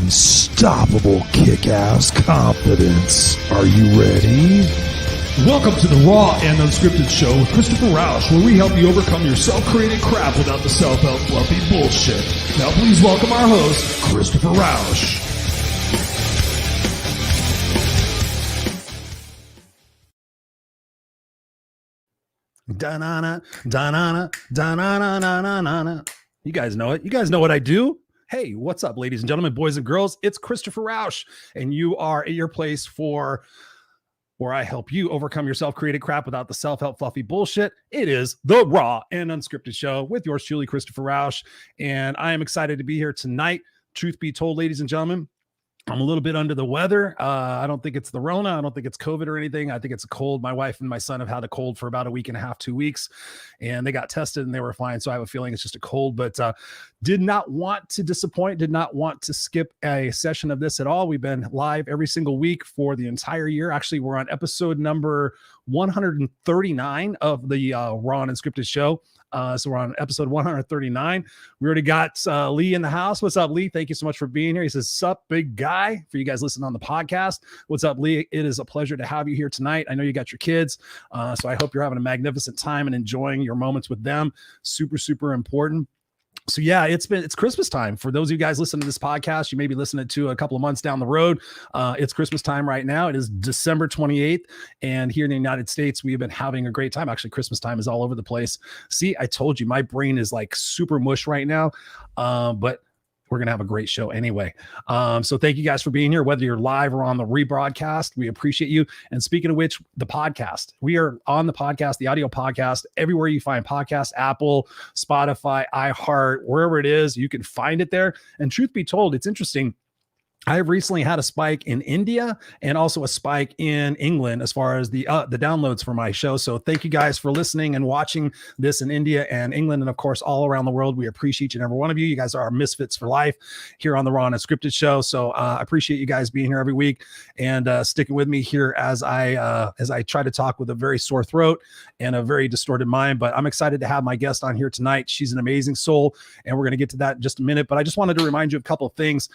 unstoppable kick-ass confidence. Are you ready? Welcome to the Raw and Unscripted show with Christopher Rausch, where we help you overcome your self-created crap without the self-help fluffy bullshit. Now please welcome our host, Christopher Rausch. Da-na-na, da-na-na, da-na-na-na-na-na. You guys know it. You guys know what I do. Hey, what's up, ladies and gentlemen, boys and girls? It's Christopher Rausch, and you are at your place for where I help you overcome your self-created crap without the self-help fluffy bullshit. It is the Raw and Unscripted show with yours truly, Christopher Rausch, and I am excited to be here tonight. Truth be told, ladies and gentlemen, I'm a little bit under the weather. I don't think it's the Rona. I don't think it's COVID or anything. I think it's a cold. My wife and my son have had a cold for about a week and a half, 2 weeks, and they got tested and they were fine. So I have a feeling it's just a cold, but did not want to disappoint, did not want to skip a session of this at all. We've been live every single week for the entire year. Actually, we're on episode number 139 of the Raw and Unscripted show. So we're on episode 139. We already got Lee in the house. What's up, Lee? Thank you so much for being here. He says, sup, big guy, for you guys listening on the podcast. What's up, Lee? It is a pleasure to have you here tonight. I know you got your kids, so I hope you're having a magnificent time and enjoying your moments with them. Super, super important. So yeah, it's Christmas time. For those of you guys listening to this podcast, you may be listening to a couple of months down the road. It's Christmas time right now. It is December 28th. And here in the United States, we've been having a great time. Actually, Christmas time is all over the place. See, I told you, my brain is like super mush right now. But we're going to have a great show anyway. So thank you guys for being here, whether you're live or on the rebroadcast. We appreciate you. And speaking of which, the podcast, we are on the podcast, the audio podcast, everywhere you find podcasts, Apple, Spotify, iHeart, wherever it is, you can find it there. And truth be told, it's interesting. I have recently had a spike in India and also a spike in England as far as the downloads for my show. So thank you guys for listening and watching this in India and England, and of course all around the world. We appreciate each and every one of you. You guys are our misfits for life here on the Raw and Unscripted show. So I appreciate you guys being here every week and sticking with me here as I try to talk with a very sore throat and a very distorted mind. But I'm excited to have my guest on here tonight. She's an amazing soul, and we're going to get to that in just a minute. But I just wanted to remind you of a couple of things.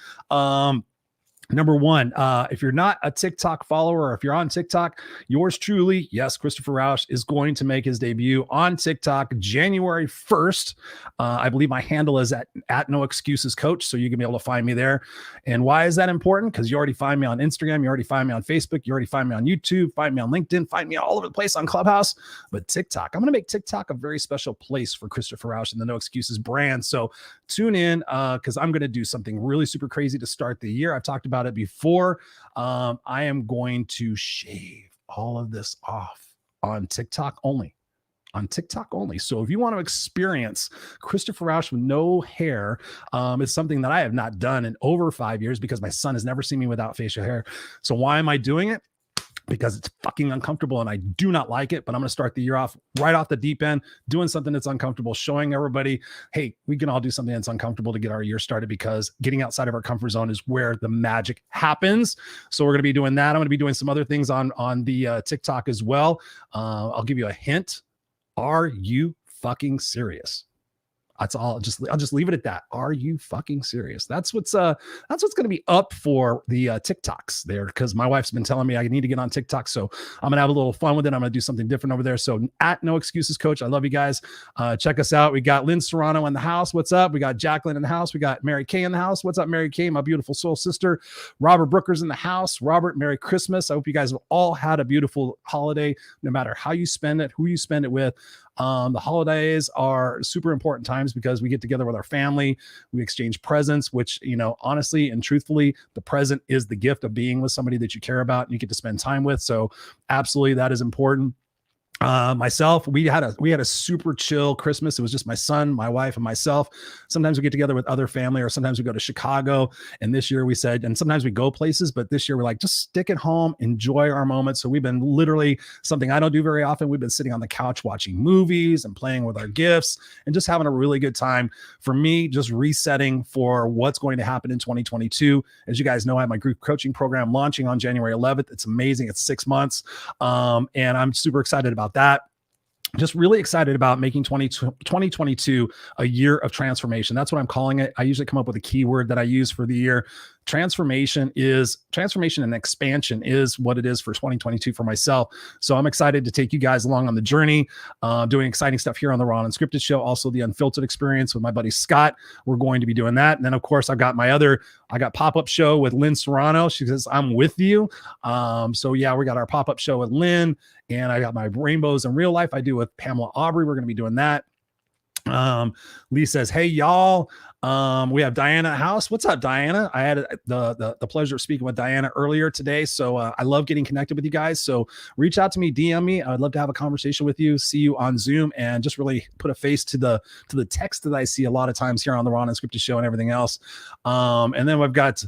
Number one, if you're not a TikTok follower, or if you're on TikTok, yours truly, yes, Christopher Rausch is going to make his debut on TikTok January 1st. I believe my handle is at No Excuses Coach, so you can be able to find me there. And why is that important? Because you already find me on Instagram, you already find me on Facebook, you already find me on YouTube, find me on LinkedIn, find me all over the place on Clubhouse. But TikTok, I'm going to make TikTok a very special place for Christopher Rausch and the No Excuses brand. So tune in because I'm going to do something really super crazy to start the year. I've talked about it before. I am going to shave all of this off on TikTok only. So if you want to experience Christopher Rausch with no hair, it's something that I have not done in over 5 years because my son has never seen me without facial hair. So why am I doing it? Because it's fucking uncomfortable and I do not like it. But I'm going to start the year off right off the deep end, doing something that's uncomfortable, showing everybody, hey, we can all do something that's uncomfortable to get our year started, because getting outside of our comfort zone is where the magic happens. So we're going to be doing that. I'm going to be doing some other things on the TikTok as well. I'll give you a hint. Are you fucking serious? That's all. I'll just leave it at that. Are you fucking serious? That's what's going to be up for the TikToks there, because my wife's been telling me I need to get on TikTok. So I'm going to have a little fun with it. I'm going to do something different over there. So at No Excuses Coach, I love you guys. Check us out. We got Lynn Serrano in the house. What's up? We got Jacqueline in the house. We got Mary Kay in the house. What's up, Mary Kay, my beautiful soul sister? Robert Brooker's in the house. Robert, Merry Christmas. I hope you guys have all had a beautiful holiday, no matter how you spend it, who you spend it with. The holidays are super important times because we get together with our family, we exchange presents, which, you know, honestly and truthfully, the present is the gift of being with somebody that you care about and you get to spend time with. So absolutely, that is important. Myself, we had a super chill Christmas. It was just my son, my wife, and myself. Sometimes we get together with other family, or sometimes we go to Chicago. And this year we said, and sometimes we go places, but this year we're like, just stick at home, enjoy our moments. So we've been literally, something I don't do very often, we've been sitting on the couch watching movies and playing with our gifts and just having a really good time. For me, just resetting for what's going to happen in 2022. As you guys know, I have my group coaching program launching on January 11th. It's amazing. It's 6 months. And I'm super excited about that. Just really excited about making 2022 a year of transformation. That's what I'm calling it. I usually come up with a keyword that I use for the year. transformation and expansion is what it is for 2022 for myself. So I'm excited to take you guys along on the journey, doing exciting stuff here on the Raw and Unscripted show. Also the Unfiltered experience with my buddy Scott. We're going to be doing that. And then of course I got pop-up show with Lynn Serrano. She says, I'm with you. So yeah, we got our pop-up show with Lynn, and I got my Rainbows in Real Life I do with Pamela Aubrey. We're going to be doing that. Lee says, hey y'all, we have Diana House. What's up, Diana? I had the pleasure of speaking with Diana earlier today. So I love getting connected with you guys. So reach out to me, DM me. I'd love to have a conversation with you, see you on Zoom, and just really put a face to the text that I see a lot of times here on the Raw and Unscripted show and everything else. And then we've got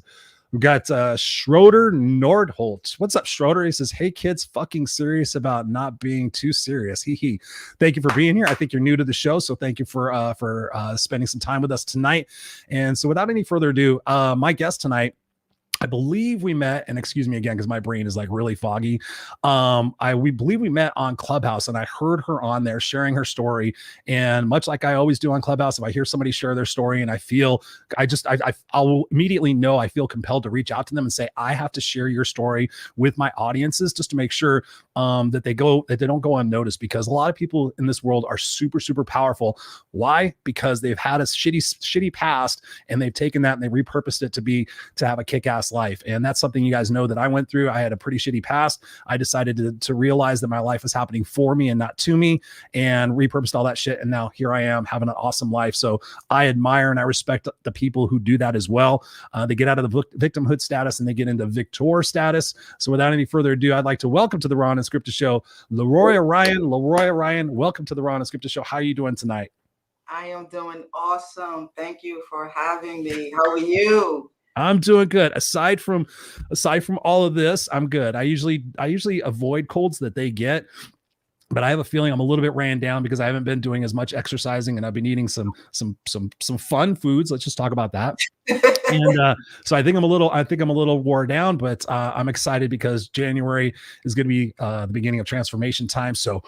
Schroeder Nordholt. What's up, Schroeder? He says, hey kids, fucking serious about not being too serious. Hee. Thank you for being here. I think you're new to the show, so thank you for spending some time with us tonight. And so without any further ado, my guest tonight, I believe we met, and excuse me again because my brain is like really foggy. We believe we met on Clubhouse, and I heard her on there sharing her story. And much like I always do on Clubhouse, if I hear somebody share their story and I'll immediately know I feel compelled to reach out to them and say, I have to share your story with my audiences just to make sure that they don't go unnoticed, because a lot of people in this world are super, super powerful. Why? Because they've had a shitty past, and they've taken that and they repurposed it to have a kick-ass life. And that's something you guys know that I went through. I had a pretty shitty past. I decided to realize that my life was happening for me and not to me, and repurposed all that shit. And now here I am having an awesome life. So I admire and I respect the people who do that as well. They get out of the victimhood status and they get into victor status. So without any further ado, I'd like to welcome to the Raw and Unscripted show, Leroya Ryan. Leroya Ryan, welcome to the Raw and Unscripted show. How are you doing tonight? I am doing awesome. Thank you for having me. How are you? I'm doing good. Aside from all of this, I'm good. I usually avoid colds that they get, but I have a feeling I'm a little bit ran down because I haven't been doing as much exercising, and I've been eating some fun foods. Let's just talk about that. And so I think I'm a little wore down, but I'm excited because January is going to be the beginning of transformation time. So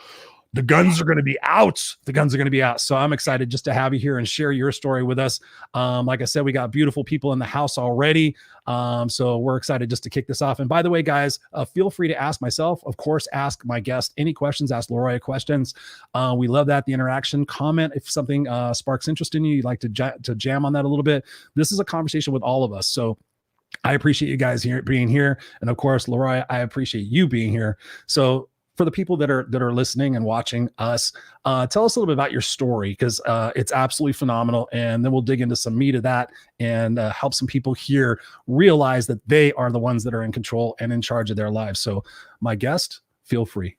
the guns are going to be out. So I'm excited just to have you here and share your story with us. Like I said, we got beautiful people in the house already. So we're excited just to kick this off. And by the way, guys, feel free to ask myself, of course, ask my guest any questions, ask Leroya questions. We love that, the interaction. Comment if something sparks interest in you. You'd like to jam on that a little bit. This is a conversation with all of us. So I appreciate you guys being here. And of course, Leroya, I appreciate you being here. So for the people that are listening and watching us, tell us a little bit about your story, because it's absolutely phenomenal. And then we'll dig into some meat of that and help some people here realize that they are the ones that are in control and in charge of their lives. So my guest, feel free.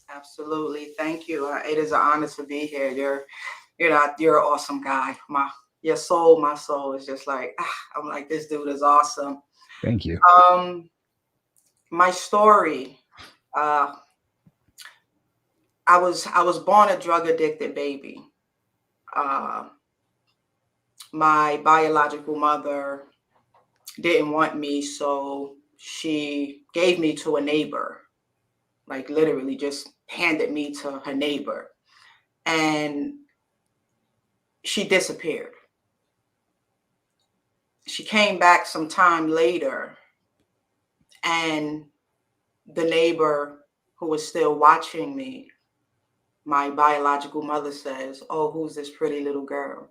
Absolutely. Thank you. It is an honor to be here. You're an awesome guy. My soul is just like, I'm like, this dude is awesome. Thank you. My story, I was born a drug addicted baby. My biological mother didn't want me, so she gave me to a neighbor, like literally just handed me to her neighbor, and she disappeared. She came back some time later, and the neighbor who was still watching me, my biological mother says, oh, who's this pretty little girl?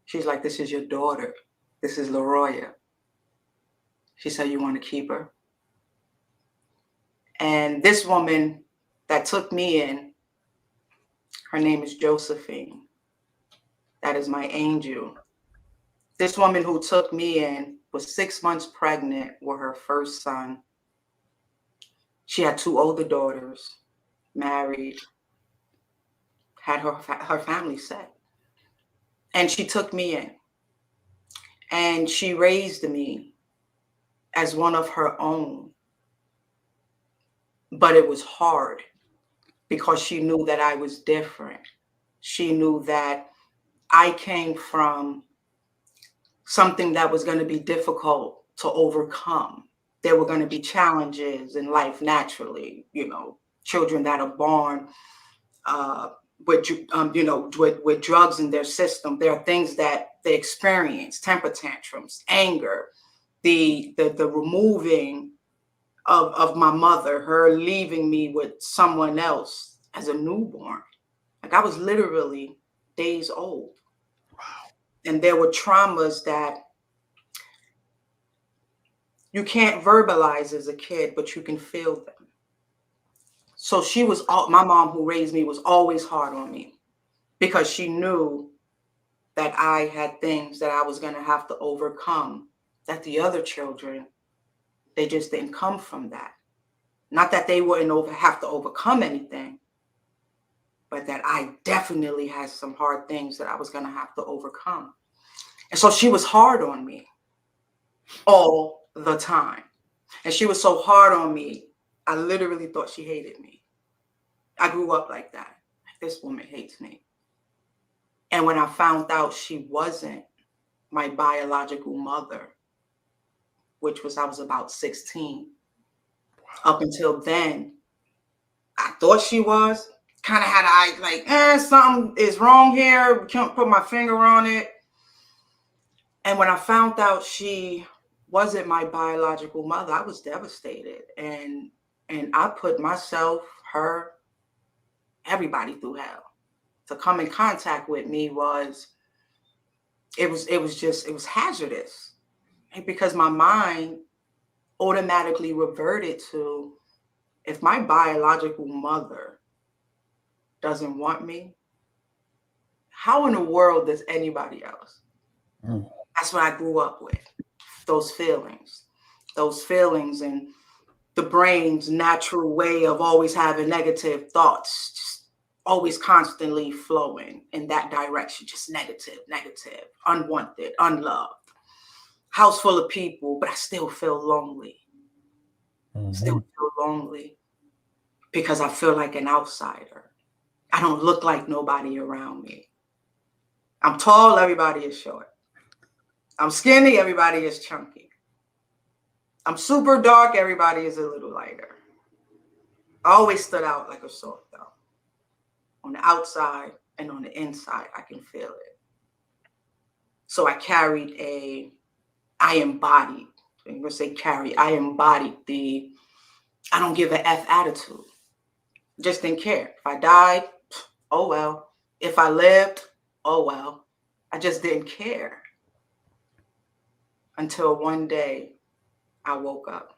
She's like, this is your daughter. This is Leroya. She said, you want to keep her? And this woman that took me in, her name is Josephine. That is my angel. This woman who took me in was 6 months pregnant with her first son. She had 2 older daughters, married, had her family set. And she took me in. And she raised me as one of her own. But it was hard because she knew that I was different. She knew that I came from something that was going to be difficult to overcome. There were going to be challenges in life naturally, children that are born with drugs in their system. There are things that they experience, temper tantrums, anger, the removing of my mother, her leaving me with someone else as a newborn. Like I was literally days old. Wow. And there were traumas that you can't verbalize as a kid, but you can feel them. So my mom who raised me was always hard on me because she knew that I had things that I was going to have to overcome, that the other children, they just didn't come from that. Not that they wouldn't have to overcome anything, but that I definitely had some hard things that I was going to have to overcome. And so she was hard on me all the time. And she was so hard on me, I literally thought she hated me. I grew up like that. This woman hates me. And when I found out she wasn't my biological mother, which was, I was about 16. Up until then, I thought she was. Kind of had an eye like, something is wrong here. Can't put my finger on it. And when I found out she wasn't my biological mother, I was devastated. And I put myself, her, everybody through hell. To come in contact with me was hazardous. Because my mind automatically reverted to, if my biological mother doesn't want me, how in the world does anybody else? That's what I grew up with. Those feelings and the brain's natural way of always having negative thoughts, just always constantly flowing in that direction, just negative, unwanted, unloved. House full of people, but I still feel lonely. Still feel lonely because I feel like an outsider. I don't look like nobody around me. I'm tall, everybody is short. I'm skinny, everybody is chunky. I'm super dark, everybody is a little lighter. I always stood out like a sore thumb. On the outside and on the inside, I can feel it. So I embodied the I don't give a F attitude. Just didn't care. If I died, oh well. If I lived, oh well. I just didn't care. Until one day I woke up.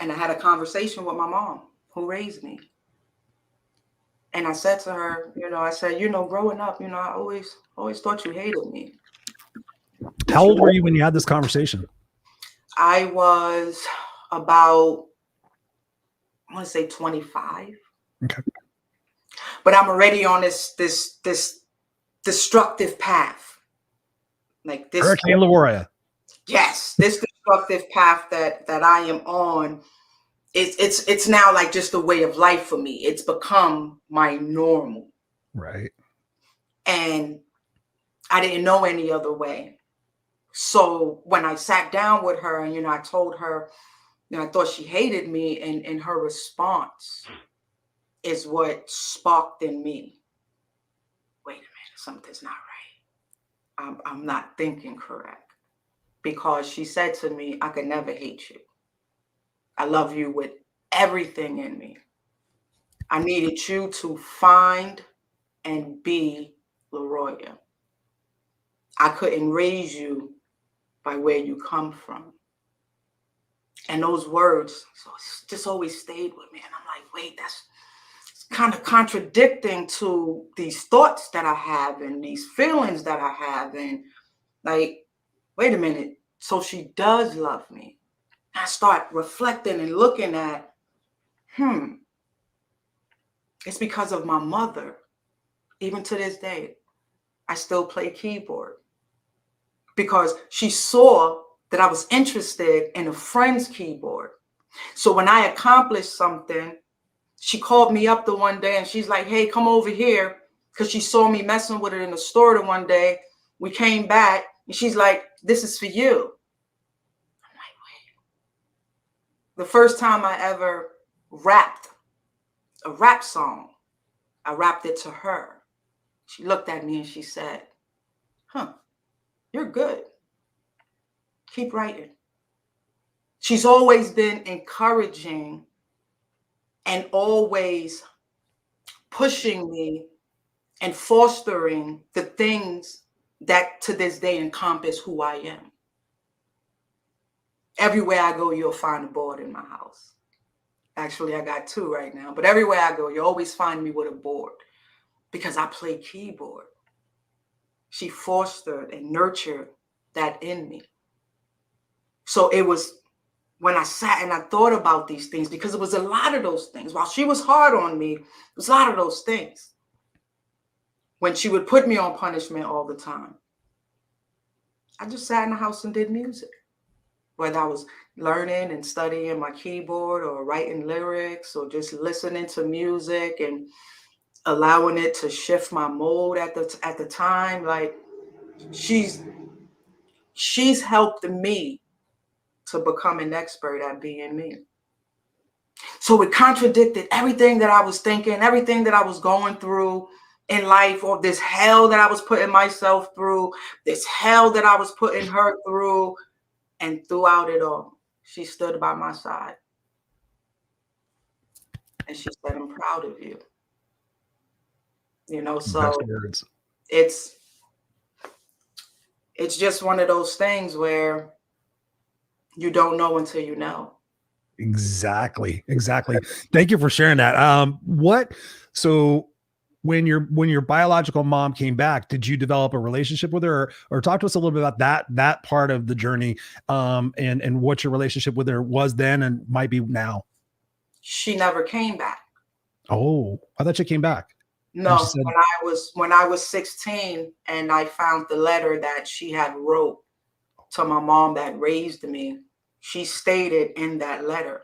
And I had a conversation with my mom who raised me. And I said to her, growing up, I always thought you hated me. How old were you when you had this conversation? I was about, I want to say 25. Okay. But I'm already on this destructive path. Like this Hurricane Leroya. Yes, this destructive path that I am on, it's now like just a way of life for me. It's become my normal. Right. And I didn't know any other way. So when I sat down with her and, I told her, I thought she hated me, and her response is what sparked in me. Wait a minute, something's not right. I'm not thinking correct. Because she said to me, I could never hate you. I love you with everything in me. I needed you to find and be Leroya. I couldn't raise you by where you come from. And those words just always stayed with me. And I'm like, wait, that's kind of contradicting to these thoughts that I have and these feelings that I have. And like, wait a minute. So she does love me. I start reflecting and looking at, it's because of my mother. Even to this day, I still play keyboard because she saw that I was interested in a friend's keyboard. So when I accomplished something, she called me up the one day and she's like, hey, come over here. Because she saw me messing with it in the store the one day. We came back and she's like, this is for you. I'm like, wait. The first time I ever rapped a rap song, I rapped it to her. She looked at me and she said, You're good. Keep writing. She's always been encouraging and always pushing me and fostering the things that to this day encompass who I am. Everywhere I go, you'll find a board in my house. Actually, I got 2 right now, but everywhere I go, you always find me with a board because I play keyboard. She fostered and nurtured that in me. So it was when I sat and I thought about these things, because it was a lot of those things. While she was hard on me, it was a lot of those things. When she would put me on punishment all the time, I just sat in the house and did music. Whether I was learning and studying my keyboard or writing lyrics or just listening to music and allowing it to shift my mood at the time. Like she's helped me to become an expert at being me. So it contradicted everything that I was thinking, everything that I was going through in life, or this hell that I was putting myself through, this hell that I was putting her through. And throughout it all, she stood by my side. And she said, I'm proud of you. You know, so it's just one of those things where you don't know until you know. Exactly. Thank you for sharing that. So when your biological mom came back, did you develop a relationship with her, or talk to us a little bit about that part of the journey, and what your relationship with her was then and might be now? She never came back. Oh, I thought she came back. No, when I was 16 and I found the letter that she had wrote to my mom that raised me, she stated in that letter,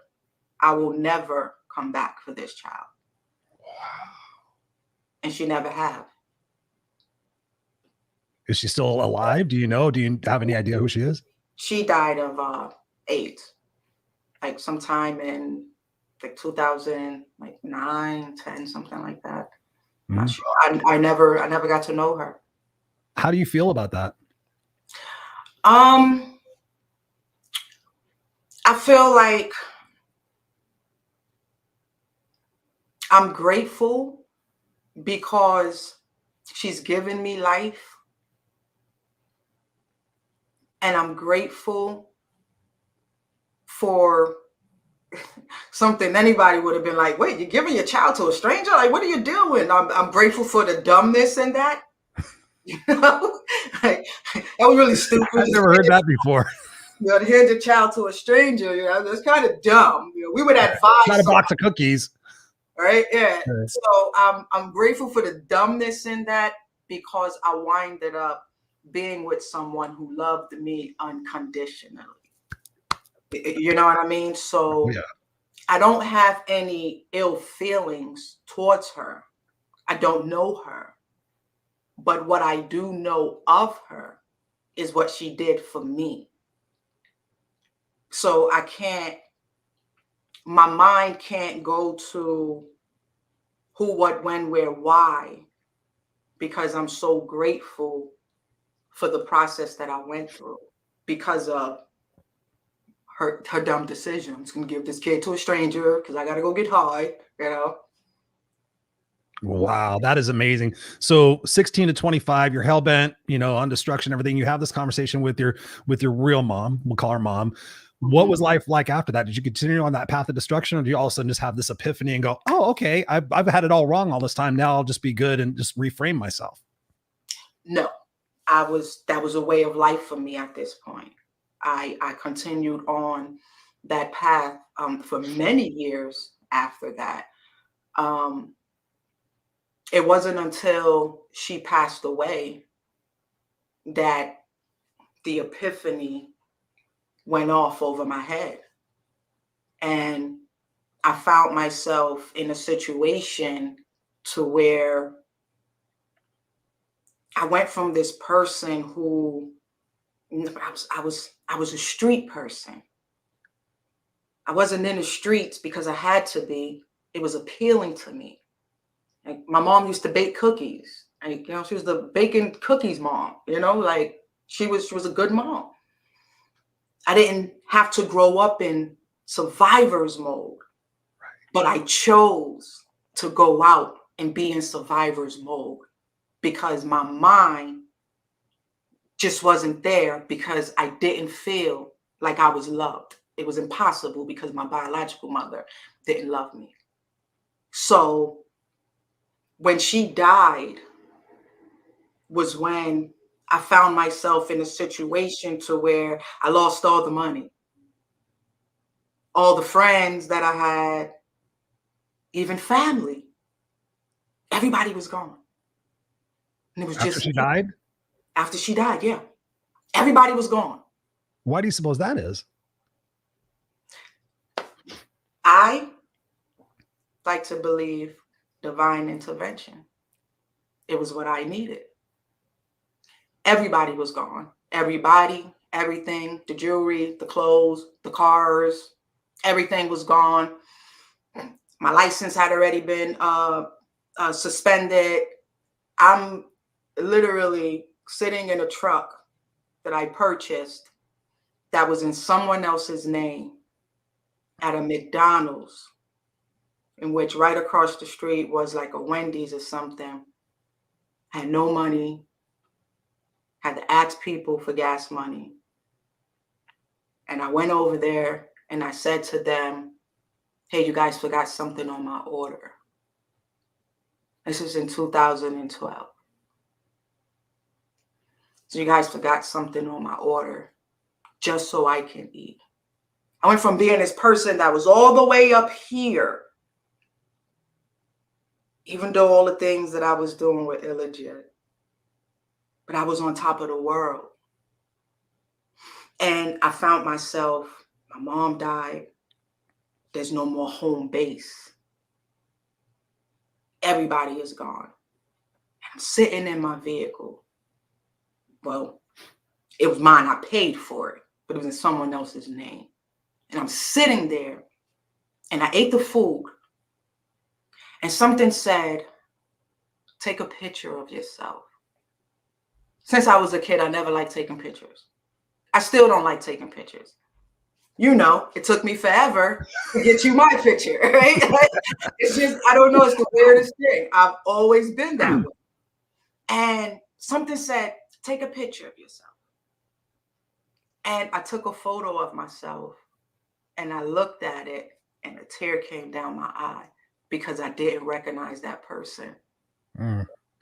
I will never come back for this child. Wow. And she never have. Is she still alive? Do you have any idea who she is? She died of AIDS, like sometime in like 2009, 10, something like that. I'm not sure. I never got to know her. How do you feel about that? I feel like I'm grateful because she's given me life. And I'm grateful for something anybody would have been like, wait, you're giving your child to a stranger? Like, what are you doing? I'm grateful for the dumbness in that. You know, like, that was really stupid. I've never heard that before. You know, to hand your child to a stranger, you know, that's kind of dumb. You know, we would advise. Not a box of cookies. Right? Yeah. So I'm grateful for the dumbness in that, because I winded up being with someone who loved me unconditionally. You know what I mean? So yeah. I don't have any ill feelings towards her. I don't know her. But what I do know of her is what she did for me. So my mind can't go to who, what, when, where, why, because I'm so grateful for the process that I went through because of her dumb decisions. I'm gonna give this kid to a stranger because I gotta go get high, you know. Wow, that is amazing. So 16 to 25, you're hell bent, on destruction, everything. You have this conversation with your real mom. We'll call her mom. What was life like after that? Did you continue on that path of destruction, or do you all of a sudden just have this epiphany and go, oh, okay, I've had it all wrong all this time. Now I'll just be good and just reframe myself? No, that was a way of life for me at this point. I continued on that path for many years after that. It wasn't until she passed away that the epiphany went off over my head. And I found myself in a situation to where I went from this person who I was a street person. I wasn't in the streets because I had to be. It was appealing to me. Like, my mom used to bake cookies. Like, she was the baking cookies mom, like She was a good mom. I didn't have to grow up in survivor's mode, but I chose to go out and be in survivor's mode because my mind just wasn't there, because I didn't feel like I was loved. It was impossible because my biological mother didn't love me. So when she died was when I found myself in a situation to where I lost all the money, all the friends that I had, even family. Everybody was gone. And it was After just she died? after she died, yeah. Everybody was gone. Why do you suppose that is? I like to believe divine intervention. It was what I needed. Everybody was gone. Everybody, everything, the jewelry, the clothes, the cars, everything was gone. My license had already been suspended. I'm literally sitting in a truck that I purchased that was in someone else's name at a McDonald's, in which right across the street was like a Wendy's or something. Had no money, had to ask people for gas money. And I went over there and I said to them, hey, you guys forgot something on my order. This was in 2012. So you guys forgot something on my order just so I can eat. I went from being this person that was all the way up here, even though all the things that I was doing were illegit, but I was on top of the world. And I found myself, my mom died. There's no more home base. Everybody is gone. I'm sitting in my vehicle. Well, it was mine. I paid for it, but it was in someone else's name. And I'm sitting there and I ate the food and something said, take a picture of yourself. Since I was a kid, I never liked taking pictures. I still don't like taking pictures. You know, it took me forever to get you my picture, right? It's just, I don't know, it's the weirdest thing. I've always been that way. And something said, take a picture of yourself. And I took a photo of myself and I looked at it and a tear came down my eye because I didn't recognize that person.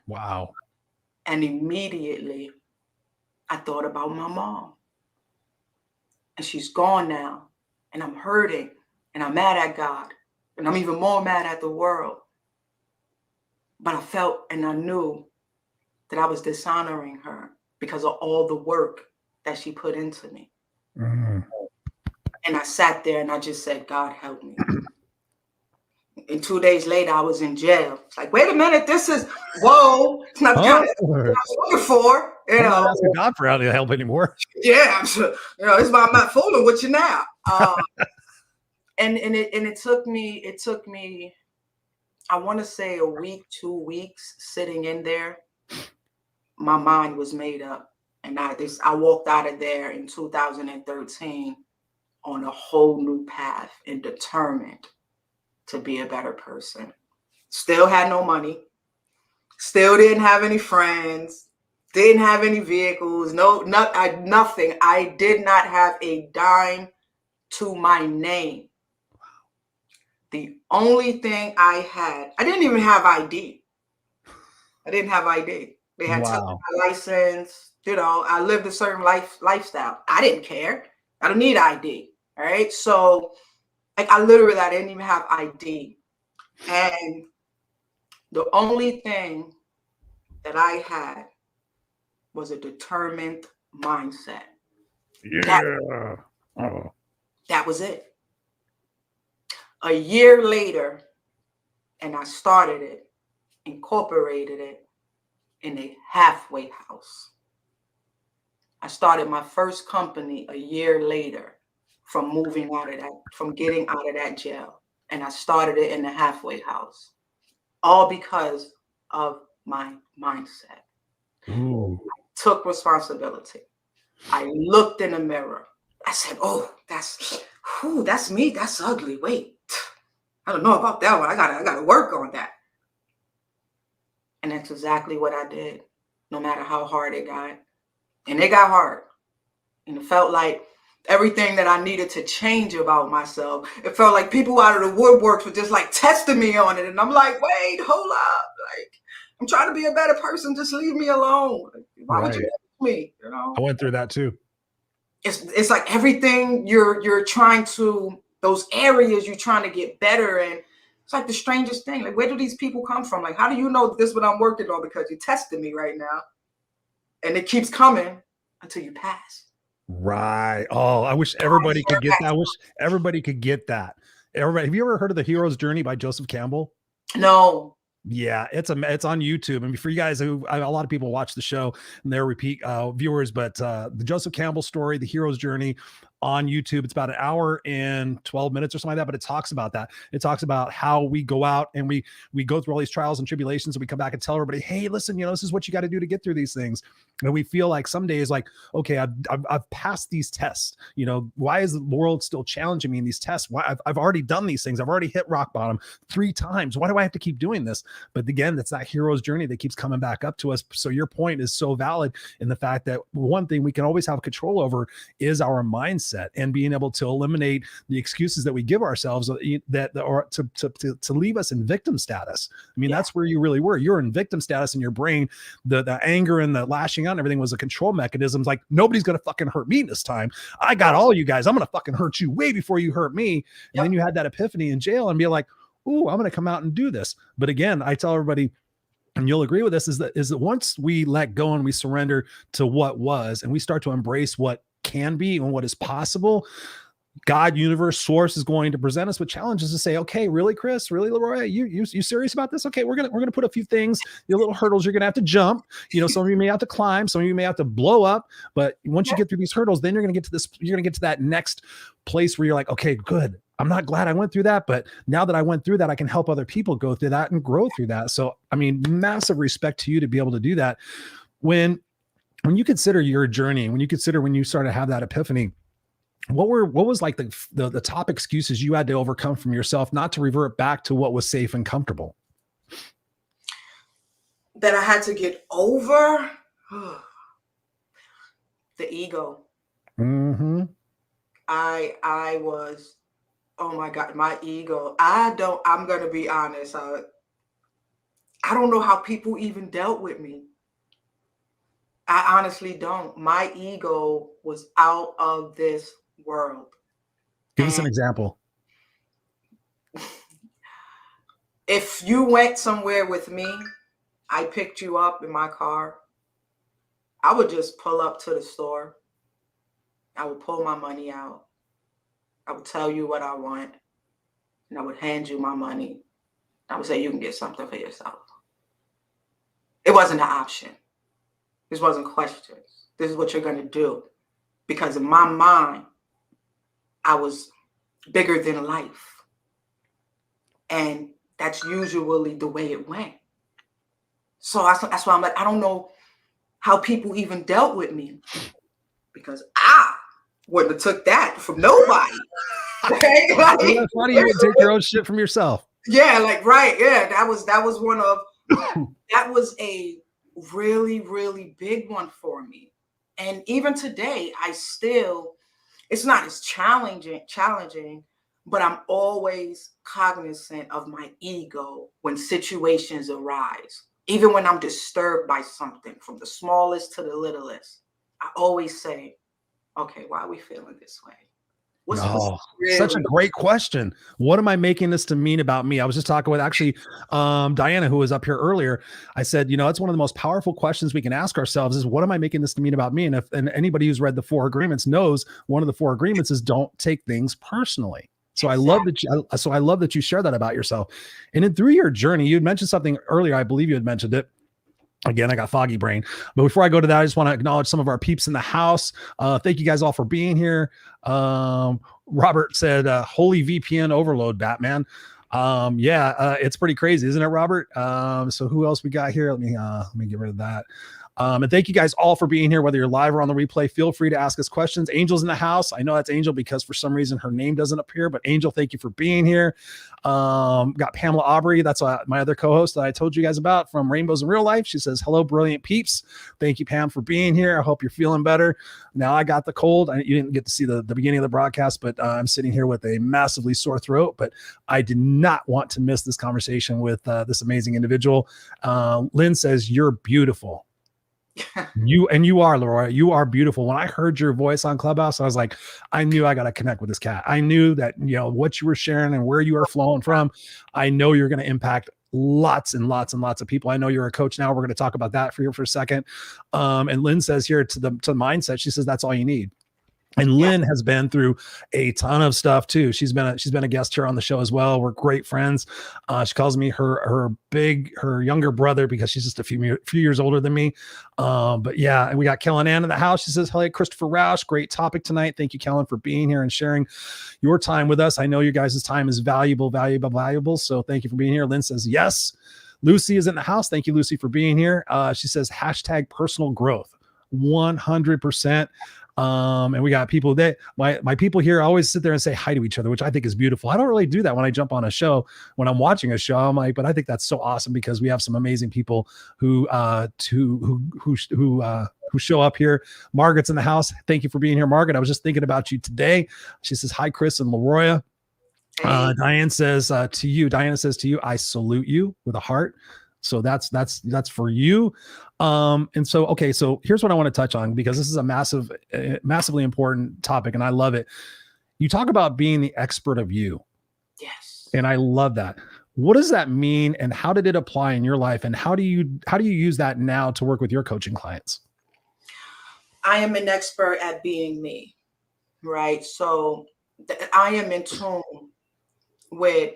Wow. And immediately I thought about my mom. And she's gone now. And I'm hurting. And I'm mad at God. And I'm even more mad at the world. But I felt and I knew that I was dishonoring her because of all the work that she put into me. And I sat there and I just said, God, help me. And 2 days later, I was in jail. It's like, wait a minute, this is, whoa, it's not the kind of stuff I was looking for. You know, I'm not asking God for any help anymore. Yeah, you know, this is why I'm not fooling with you now. And it took me, I want to say a week, 2 weeks sitting in there. My mind was made up. And I walked out of there in 2013 on a whole new path and determined to be a better person. Still had no money. Still didn't have any friends. Didn't have any vehicles. Nothing. I did not have a dime to my name. The only thing I had, I didn't even have ID. I didn't have ID. They had taken my license. You know, I lived a certain lifestyle. I didn't care. I don't need ID. All right. So like I didn't even have ID. And the only thing that I had was a determined mindset. Yeah. That was it. A year later, and I started it, incorporated it in a halfway house. I started my first company a year later from getting out of that jail. And I started it in the halfway house, all because of my mindset. Ooh. I took responsibility. I looked in the mirror. I said, oh, that's me. That's ugly. Wait, I don't know about that one. I gotta work on that. And that's exactly what I did, no matter how hard it got. And it got hard. And it felt like everything that I needed to change about myself, it felt like people out of the woodworks were just like testing me on it. And I'm like, wait, hold up. Like, I'm trying to be a better person. Just leave me alone. Why would you help me? You know? I went through that too. It's like everything you're trying to, those areas you're trying to get better in. It's like the strangest thing. Like, where do these people come from? Like, how do you know this is what I'm working on? Because you're testing me right now. And it keeps coming until you pass. Right. Oh, I wish everybody could get that. I wish everybody could get that. Everybody, have you ever heard of The Hero's Journey by Joseph Campbell? No. Yeah, it's on YouTube. And for you guys a lot of people watch the show and they're repeat viewers, but the Joseph Campbell story, The Hero's Journey on YouTube, it's about an hour and 12 minutes or something like that. But it talks about that. It talks about how we go out and we go through all these trials and tribulations and we come back and tell everybody, hey, listen, this is what you got to do to get through these things. And we feel like some days like, okay, I've passed these tests. Why is the world still challenging me in these tests? Why I've already done these things. I've already hit rock bottom 3 times. Why do I have to keep doing this? But again, that's that hero's journey that keeps coming back up to us. So your point is so valid in the fact that one thing we can always have control over is our mindset and being able to eliminate the excuses that we give ourselves that are to leave us in victim status. I mean, that's where you really were. You're in victim status in your brain. The anger and the lashing out and everything was a control mechanism. Like, nobody's going to fucking hurt me this time. I got all you guys. I'm going to fucking hurt you way before you hurt me. And then you had that epiphany in jail and be like, ooh, I'm going to come out and do this. But again, I tell everybody, and you'll agree with this, is that once we let go and we surrender to what was, and we start to embrace what can be and what is possible, God, universe, source is going to present us with challenges to say, okay, really, Chris, really, Leroya, you serious about this? Okay, we're gonna put a few things, the little hurdles you're gonna have to jump. Some of you may have to climb, some of you may have to blow up, but once you get through these hurdles, then you're gonna get to this. You're gonna get to that next place where you're like, okay, good. I'm not glad I went through that, but now that I went through that, I can help other people go through that and grow through that. So, I mean, massive respect to you to be able to do that. When you consider your journey, when you started to have that epiphany, what was like the top excuses you had to overcome from yourself, not to revert back to what was safe and comfortable? That I had to get over? The ego. Mm-hmm. I was, oh my God, my ego. I'm going to be honest. I don't know how people even dealt with me. I honestly don't. My ego was out of this world. Give us an example. If you went somewhere with me, I picked you up in my car, I would just pull up to the store. I would pull my money out. I would tell you what I want, and I would hand you my money. I would say, you can get something for yourself. It wasn't an option. This wasn't questions. This is what you're going to do. Because in my mind, I was bigger than life. And that's usually the way it went. So that's why I'm like, I don't know how people even dealt with me. Because I wouldn't have took that from nobody. Okay? Like, that's funny, you would take your own shit from yourself. Yeah, like, right. Yeah, that was one of, that was a really, really big one for me. And even today, it's not as challenging, but I'm always cognizant of my ego when situations arise. Even when I'm disturbed by something, from the smallest to the littlest, I always say, okay, why are we feeling this way? What's really such a great question. What am I making this to mean about me? I was just talking with Diana, who was up here earlier. I said, it's one of the most powerful questions we can ask ourselves is, what am I making this to mean about me? And anybody who's read the 4 agreements knows one of the 4 agreements is don't take things personally. So exactly. I love that you share that about yourself. And then through your journey, you had mentioned something earlier. I believe you had mentioned it. Again, I got foggy brain. But before I go to that, I just want to acknowledge some of our peeps in the house. Thank you guys all for being here. Robert said, holy VPN overload, Batman. It's pretty crazy, isn't it, Robert? So who else we got here? Let me get rid of that. And thank you guys all for being here, whether you're live or on the replay. Feel free to ask us questions. Angel's in the house. I know that's Angel because for some reason her name doesn't appear, but Angel, thank you for being here. Got Pamela Aubrey. That's my other co-host that I told you guys about from Rainbows in Real Life. She says, hello, brilliant peeps. Thank you, Pam, for being here. I hope you're feeling better. Now I got the cold. You didn't get to see the beginning of the broadcast, but I'm sitting here with a massively sore throat, but I did not want to miss this conversation with this amazing individual. Lynn says, you're beautiful. You are, Leroya. You are beautiful. When I heard your voice on Clubhouse, I was like, I knew I got to connect with this cat. I knew that, what you were sharing and where you are flowing from. I know you're going to impact lots and lots and lots of people. I know you're a coach now. We're going to talk about that for a second. And Lynn says here to mindset, she says, that's all you need. And Lynn has been through a ton of stuff too. She's been a guest here on the show as well. We're great friends. She calls me her younger brother because she's just a few years older than me. But yeah, and we got Kellen Ann in the house. She says, "Hey, Christopher Rausch, great topic tonight. Thank you, Kellen, for being here and sharing your time with us. I know you guys' time is valuable. So thank you for being here." Lynn says, "Yes." Lucy is in the house. Thank you, Lucy, for being here. She says, #personal growth, 100%. And we got people that my people here always sit there and say hi to each other, which I think is beautiful. I don't really do that when I jump on a show. When I'm watching a show, I'm like, but I think that's so awesome because we have some amazing people who show up here. Margaret's in the house. Thank you for being here, Margaret. I was just thinking about you today. She says, hi, Chris and Leroya. Diana says to you, I salute you with a heart. So that's for you. And so, okay, so here's what I want to touch on because this is a massively important topic and I love it. You talk about being the expert of you. Yes. And I love that. What does that mean and how did it apply in your life? And how do you use that now to work with your coaching clients? I am an expert at being me, right? So I am in tune with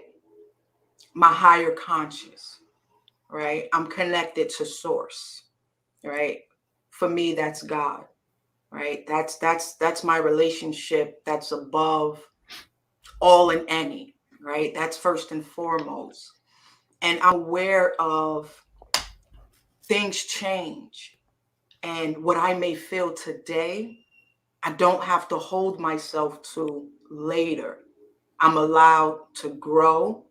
my higher conscious. Right? I'm connected to source, right? For me, that's God, right? That's my relationship. That's above all and any, right? That's first and foremost. And I'm aware of things change. And what I may feel today, I don't have to hold myself to later. I'm allowed to grow.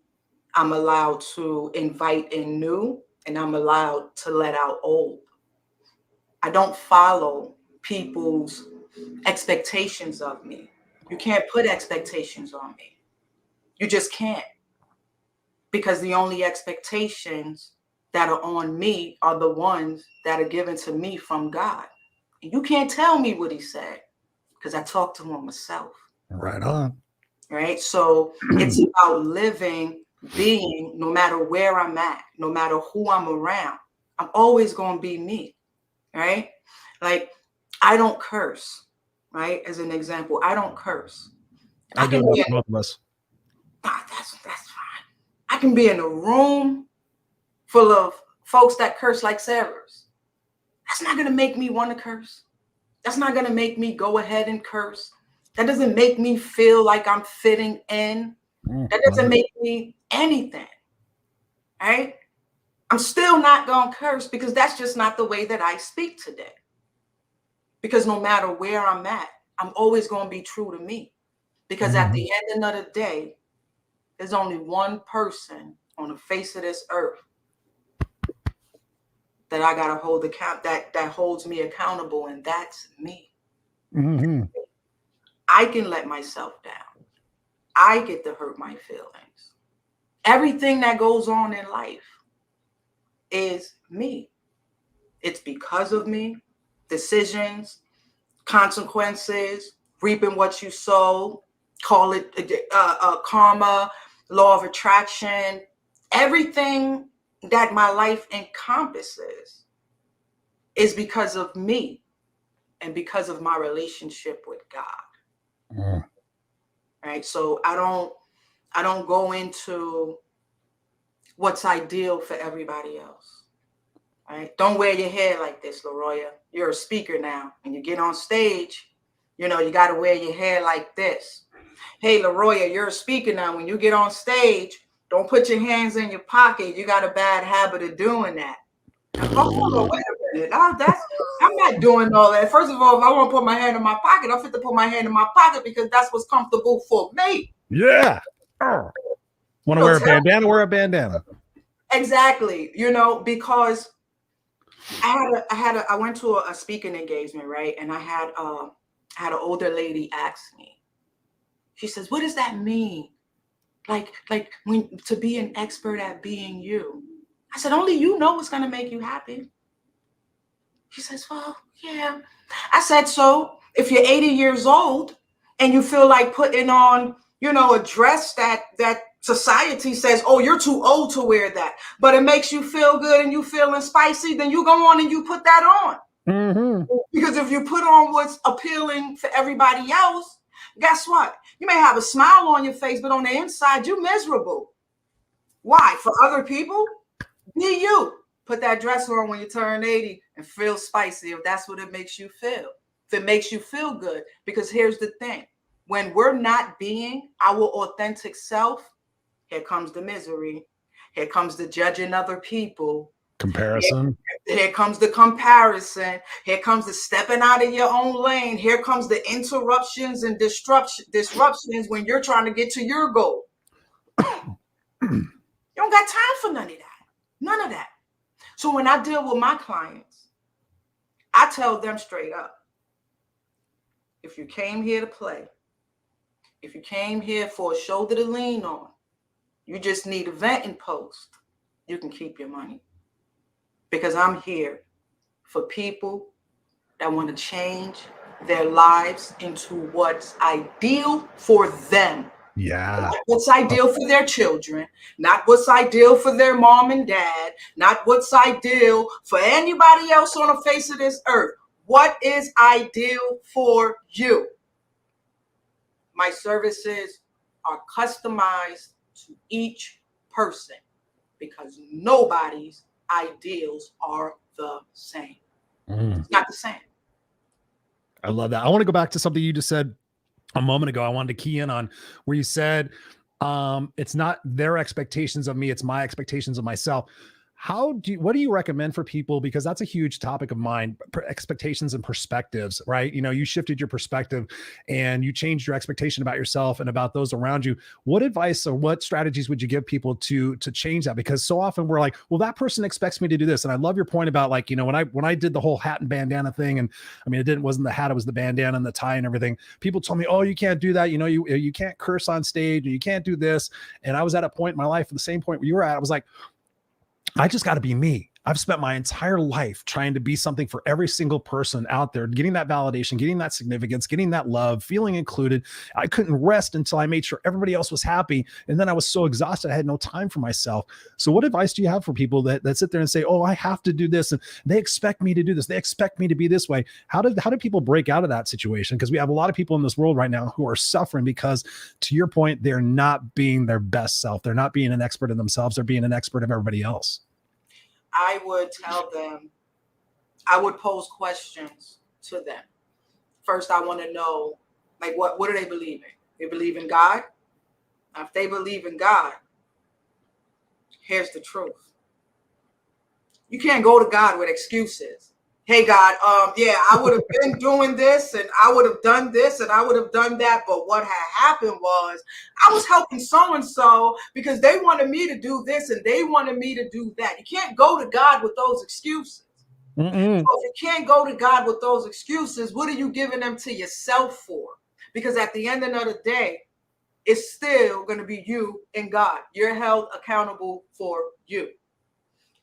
I'm allowed to invite in new, and I'm allowed to let out old. I don't follow people's expectations of me. You can't put expectations on me. You just can't. Because the only expectations that are on me are the ones that are given to me from God. And you can't tell me what he said because I talked to him myself. Right on. Right? So it's about living, being, no matter where I'm at, no matter who I'm around, I'm always going to be me, right? Like, I don't curse, right? As an example, I don't curse. I do that for both of us. That's fine. I can be in a room full of folks that curse like sailors. That's not going to make me want to curse. That's not going to make me go ahead and curse. That doesn't make me feel like I'm fitting in. That doesn't make me anything, right? I'm still not going to curse because that's just not the way that I speak today. Because no matter where I'm at, I'm always going to be true to me. Because at the end of the day, there's only one person on the face of this earth that I got to hold account, that holds me accountable, and that's me. Mm-hmm. I can let myself down. I get to hurt my feelings. Everything that goes on in life is me. It's because of me. Decisions, consequences, reaping what you sow, call it karma, law of attraction. Everything that my life encompasses is because of me and because of my relationship with God. Right? So I don't go into what's ideal for everybody else. Right? Don't wear your hair like this, Leroya. You're a speaker now. When you get on stage, you got to wear your hair like this. Hey, Leroya, you're a speaker now. When you get on stage, don't put your hands in your pocket. You got a bad habit of doing that. Hold on, wait a minute. I'm not doing all that. First of all, if I want to put my hand in my pocket, I'm fit to put my hand in my pocket because that's what's comfortable for me. Yeah. Want to wear a bandana? Wear a bandana. Exactly. Because I went to a speaking engagement, right? And I had an older lady ask me. She says, "What does that mean? Like when to be an expert at being you?" I said, "Only you know what's going to make you happy." She says, "Well, yeah." I said, "So if you're 80 years old and you feel like putting on, a dress that society says, oh, you're too old to wear that, but it makes you feel good and you feeling spicy, then you go on and you put that on." Mm-hmm. Because if you put on what's appealing for everybody else, guess what? You may have a smile on your face, but on the inside, you're miserable. Why? For other people? Be you. Put that dress on when you turn 80 and feel spicy if that's what it makes you feel. If it makes you feel good. Because here's the thing. When we're not being our authentic self, here comes the misery. Here comes the judging other people. Comparison. Here comes the comparison. Here comes the stepping out of your own lane. Here comes the interruptions and disruptions when you're trying to get to your goal. You don't got time for none of that. None of that. So when I deal with my clients, I tell them straight up, if you came here to play, if you came here for a shoulder to lean on, you just need a venting post, you can keep your money. Because I'm here for people that want to change their lives into what's ideal for them. Yeah. Not what's ideal for their children, not what's ideal for their mom and dad, not what's ideal for anybody else on the face of this earth. What is ideal for you? My services are customized to each person because nobody's ideals are the same. It's not the same. I love that. I want to go back to something you just said a moment ago. I wanted to key in on where you said, it's not their expectations of me, it's my expectations of myself. What do you recommend for people? Because that's a huge topic of mine, expectations and perspectives, right? You shifted your perspective and you changed your expectation about yourself and about those around you. What advice or what strategies would you give people to change that? Because so often we're like, well, that person expects me to do this. And I love your point about like, when I did the whole hat and bandana thing, and I mean, it wasn't the hat, it was the bandana and the tie and everything. People told me, oh, you can't do that. You can't curse on stage, or you can't do this. And I was at a point in my life, at the same point where you were at, I was like, I just got to be me. I've spent my entire life trying to be something for every single person out there, getting that validation, getting that significance, getting that love, feeling included. I couldn't rest until I made sure everybody else was happy. And then I was so exhausted, I had no time for myself. So what advice do you have for people that sit there and say, oh, I have to do this, and they expect me to do this, they expect me to be this way? How do people break out of that situation? Because we have a lot of people in this world right now who are suffering because, to your point, they're not being their best self. They're not being an expert in themselves. They're being an expert of everybody else. I would tell them, I would pose questions to them. First, I want to know, like, what do they believe in? They believe in God? Now, if they believe in God, here's the truth. You can't go to God with excuses. Hey, God, I would have been doing this, and I would have done this, and I would have done that. But what had happened was I was helping so-and-so because they wanted me to do this, and they wanted me to do that. You can't go to God with those excuses. So if you can't go to God with those excuses, what are you giving them to yourself for? Because at the end of the day, it's still going to be you and God. You're held accountable for you.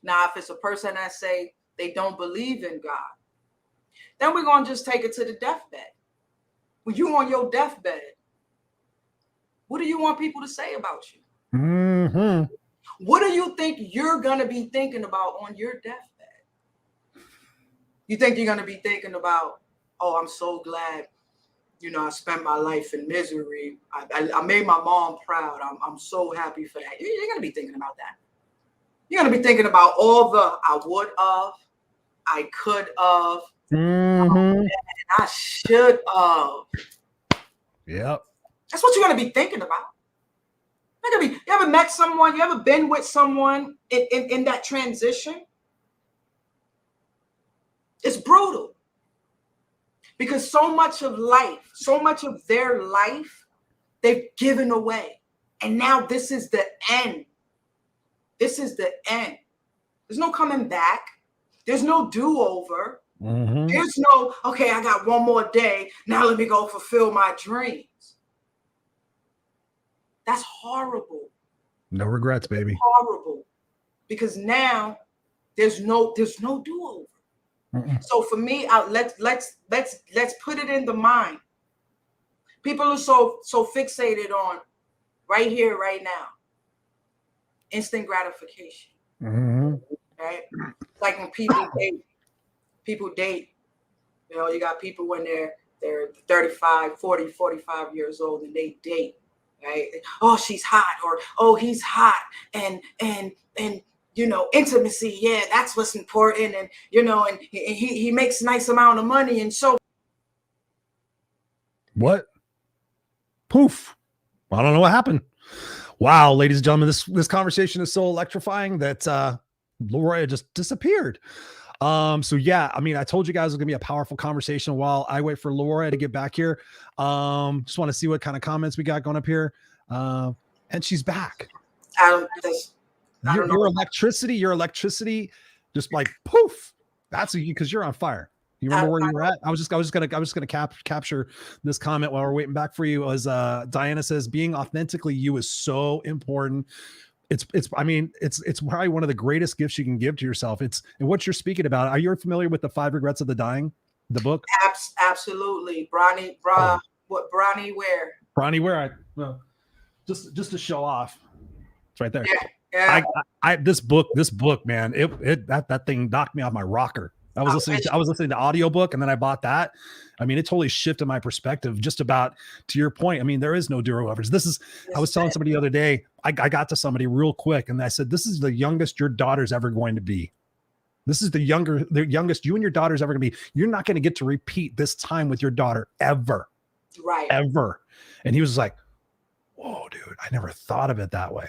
Now, if it's a person that say, they don't believe in God, then we're going to just take it to the deathbed. When you're on your deathbed, what do you want people to say about you? Mm-hmm. What do you think you're going to be thinking about on your deathbed? You think you're going to be thinking about, oh, I'm so glad, I spent my life in misery. I made my mom proud. I'm so happy for that. You're going to be thinking about that. You're going to be thinking about all the I would have, I could have, and I should have. Yep. That's what you're going to be thinking about. You ever met someone, you ever been with someone in that transition? It's brutal. Because so much of life, so much of their life, they've given away. And now this is the end. This is the end. There's no coming back. There's no do-over. Mm-hmm. There's no, okay, I got one more day. Now let me go fulfill my dreams. That's horrible. No regrets, baby. Horrible. Because now there's no do-over. So for me, let's put it in the mind. People are so fixated on right here, right now. Instant gratification. Mm-hmm. Right? Like when people date, you know, you got people when they're 35, 40, 45 years old and they date, right? Oh, she's hot, or oh, he's hot, and you know, intimacy, yeah, that's what's important. And, you know, and he makes a nice amount of money. And so. What? Poof. I don't know what happened. Wow, ladies and gentlemen, this conversation is so electrifying that Leroya just disappeared. So yeah, I mean, I told you guys it's gonna be a powerful conversation while I wait for Leroya to get back here. Just want to see what kind of comments we got going up here. And she's back. Your electricity, just like poof. That's because you're on fire. You remember where you were at? I was just gonna capture this comment while we're waiting back for you. As Diana says, being authentically you is so important. It's probably one of the greatest gifts you can give to yourself. And what you're speaking about. Are you familiar with the 5 Regrets of the Dying, the book? Absolutely, Bronnie Ware. Bronnie Ware. Just to show off. It's right there. Yeah. This book, man, that thing knocked me off my rocker. I was listening to audiobook, and then I bought that. I mean, it totally shifted my perspective just about to your point. I mean, there is no do-overs. I was telling somebody the other day, I got to somebody real quick and I said, this is the youngest your daughter's ever going to be. This is the youngest you and your daughter's ever going to be. You're not going to get to repeat this time with your daughter ever. Right. Ever. And he was like, whoa, dude, I never thought of it that way.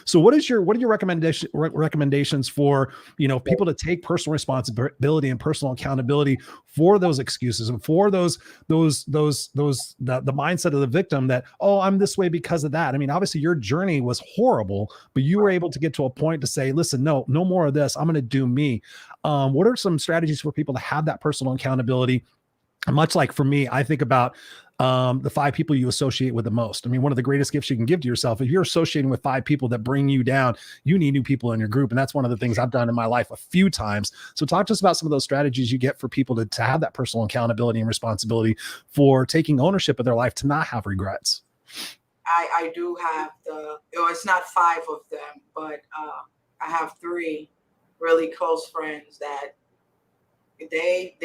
So what are your recommendations for, you know, people to take personal responsibility and personal accountability for those excuses and for the mindset of the victim that, oh, I'm this way because of that. I mean, obviously your journey was horrible, but you were able to get to a point to say, listen, no more of this. I'm going to do me. What are some strategies for people to have that personal accountability? Much like for me, I think about the 5 people you associate with the most. I mean, one of the greatest gifts you can give to yourself, if you're associating with 5 people that bring you down, you need new people in your group. And that's one of the things I've done in my life a few times. So talk to us about some of those strategies you get for people to have that personal accountability and responsibility for taking ownership of their life, to not have regrets. I do have it's not 5 of them, but I have 3 really close friends that they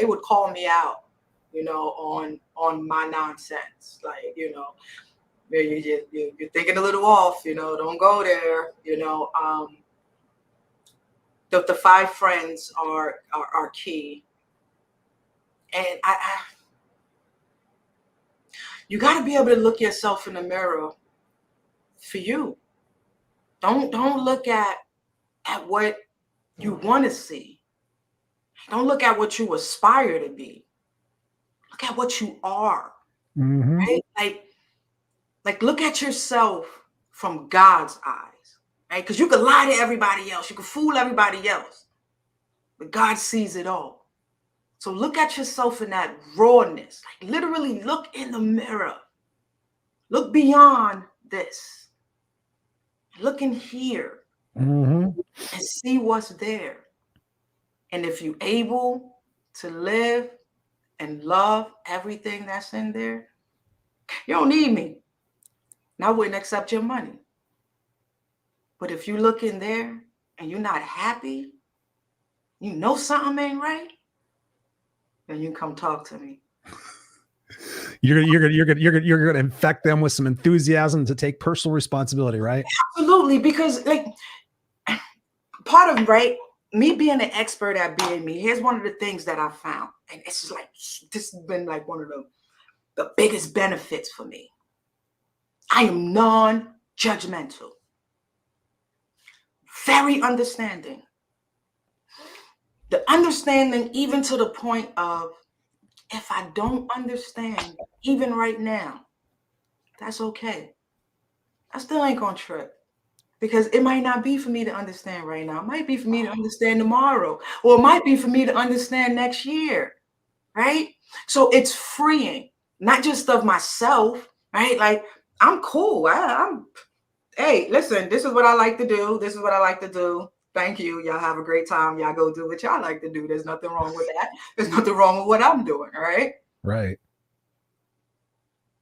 would call me out, you know, on my nonsense. Like, you know, you're thinking a little off, you know, don't go there, you know. The 5 friends are key. And you got to be able to look yourself in the mirror for you. Don't look at what you want to see. Don't look at what you aspire to be. Look at what you are. Mm-hmm. Right? Like look at yourself from God's eyes. Right? Because you can lie to everybody else. You can fool everybody else. But God sees it all. So look at yourself in that rawness. Like literally look in the mirror. Look beyond this. Look in here. Mm-hmm. And see what's there. And if you're able to live and love everything that's in there, you don't need me. And I wouldn't accept your money. But if you look in there and you're not happy, you know something ain't right, then you come talk to me. You're gonna infect them with some enthusiasm to take personal responsibility, right? Absolutely, because like part of me being an expert at being me, here's one of the things that I found. And it's just like, this has been like one of the biggest benefits for me. I am non-judgmental. Very understanding. The understanding, even to the point of, if I don't understand, even right now, that's okay. I still ain't gonna trip, because it might not be for me to understand right now. It might be for me to understand tomorrow, or it might be for me to understand next year, right? So it's freeing, not just of myself, right? Like, I'm cool. Hey, listen, this is what I like to do. This is what I like to do. Thank you. Y'all have a great time. Y'all go do what y'all like to do. There's nothing wrong with that. There's nothing wrong with what I'm doing, right? Right.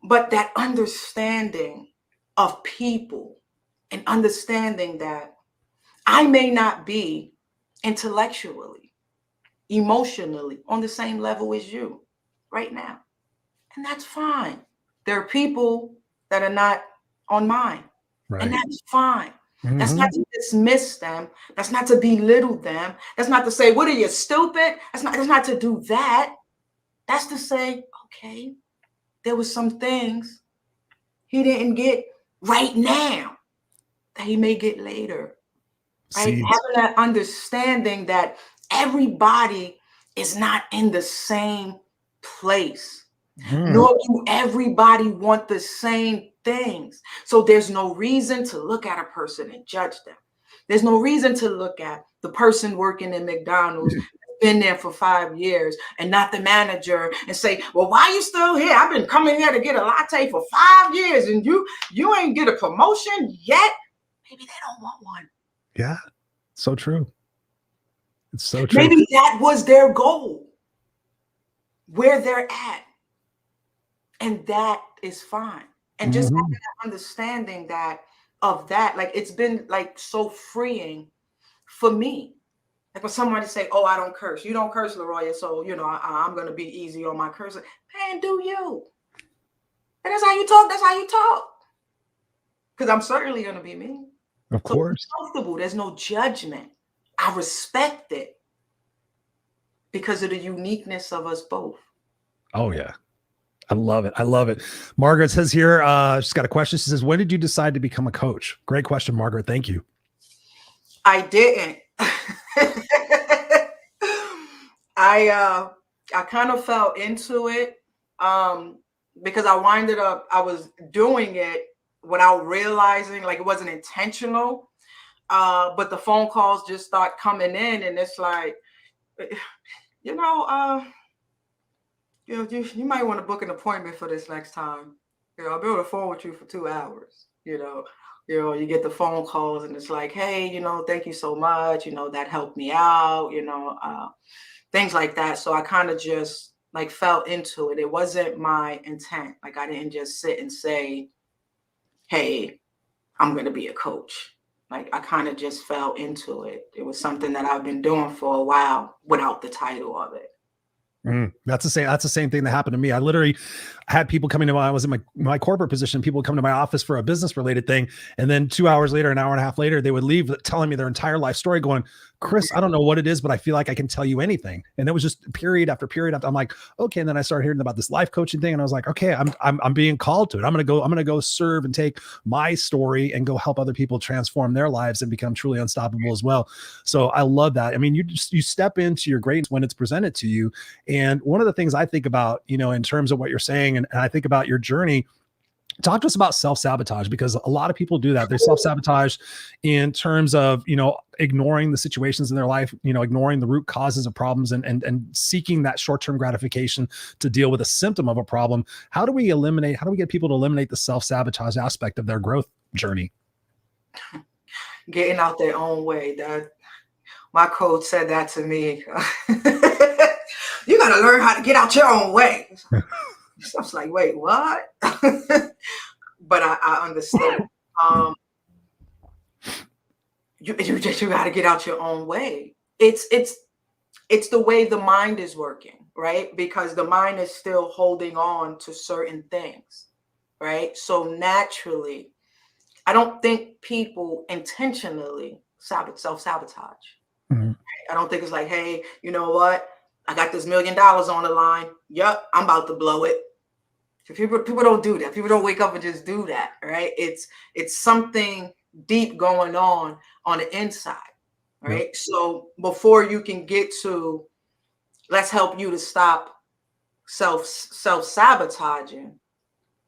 But that understanding of people, and understanding that I may not be intellectually, emotionally on the same level as you right now. And that's fine. There are people that are not on mine. Right. And that's fine. That's not to dismiss them. That's not to belittle them. That's not to say, what are you, stupid? That's not to do that. That's to say, okay, there was some things he didn't get right now that he may get later. Right? Having that understanding that everybody is not in the same place. Nor do everybody want the same things. So there's no reason to look at a person and judge them. There's no reason to look at the person working in McDonald's, been there for 5 years, and not the manager, and say, well, why are you still here? I've been coming here to get a latte for 5 years, and you ain't get a promotion yet. Maybe they don't want one. Yeah, so true. It's so true. Maybe that was their goal, where they're at. And that is fine. And just having that understanding like, it's been like so freeing for me. Like when somebody say, oh, I don't curse. You don't curse, Leroya, so, I'm going to be easy on my cursing. Man, do you? And that's how you talk. That's how you talk. Because I'm certainly going to be me. Of course. So it's comfortable. There's no judgment. I respect it because of the uniqueness of us both. Oh, yeah. I love it. I love it. Margaret says here, she's got a question. She says, when did you decide to become a coach? Great question, Margaret. Thank you. I didn't. I kind of fell into it because I was doing it without realizing, like, it wasn't intentional. But the phone calls just start coming in, and it's like, you might want to book an appointment for this next time. I'll be on the phone with you for 2 hours. You get the phone calls, and it's like, hey, thank you so much. That helped me out, things like that. So I kind of just like fell into it. It wasn't my intent. Like, I didn't just sit and say, hey, I'm going to be a coach. Like, I kind of just fell into it. It was something that I've been doing for a while without the title of it. That's the same thing that happened to me. I literally had people coming to I was in my corporate position. People would come to my office for a business related thing. And then 2 hours later, an hour and a half later, they would leave telling me their entire life story going, Chris, I don't know what it is, but I feel like I can tell you anything. And it was just period after period after. I'm like, okay. And then I started hearing about this life coaching thing. And I was like, okay, I'm being called to it. I'm going to go serve and take my story and go help other people transform their lives and become truly unstoppable as well. So I love that. I mean, you step into your greatness when it's presented to you. And one of the things I think about, in terms of what you're saying, and I think about your journey, talk to us about self-sabotage, because a lot of people do that. They self-sabotage in terms of, ignoring the situations in their life, ignoring the root causes of problems and seeking that short-term gratification to deal with a symptom of a problem. How do we get people to eliminate the self-sabotage aspect of their growth journey? Getting out their own way. My coach said that to me. You got to learn how to get out your own way. I was like, wait, what? But I understood. You got to get out your own way. It's the way the mind is working, right? Because the mind is still holding on to certain things, right? So naturally, I don't think people intentionally self-sabotage. Right? I don't think it's like, hey, you know what? I got this $1 million on the line. Yep, I'm about to blow it. People don't do that. People don't wake up and just do that, right? It's something deep going on the inside. right? Yep. So before you can get to, let's help you to stop self-sabotaging,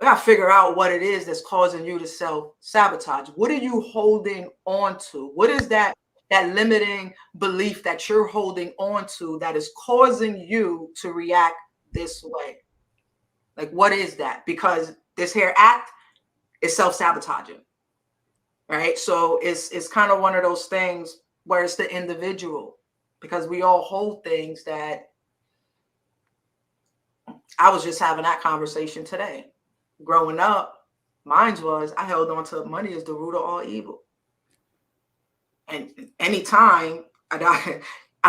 we gotta figure out what it is that's causing you to self-sabotage. What are you holding on to? What is that limiting belief that you're holding on to that is causing you to react this way? Like, what is that? Because this here act is self-sabotaging, right? So it's kind of one of those things where it's the individual, because we all hold things that, I was just having that conversation today. Growing up, mine was, I held on to money as the root of all evil. And anytime I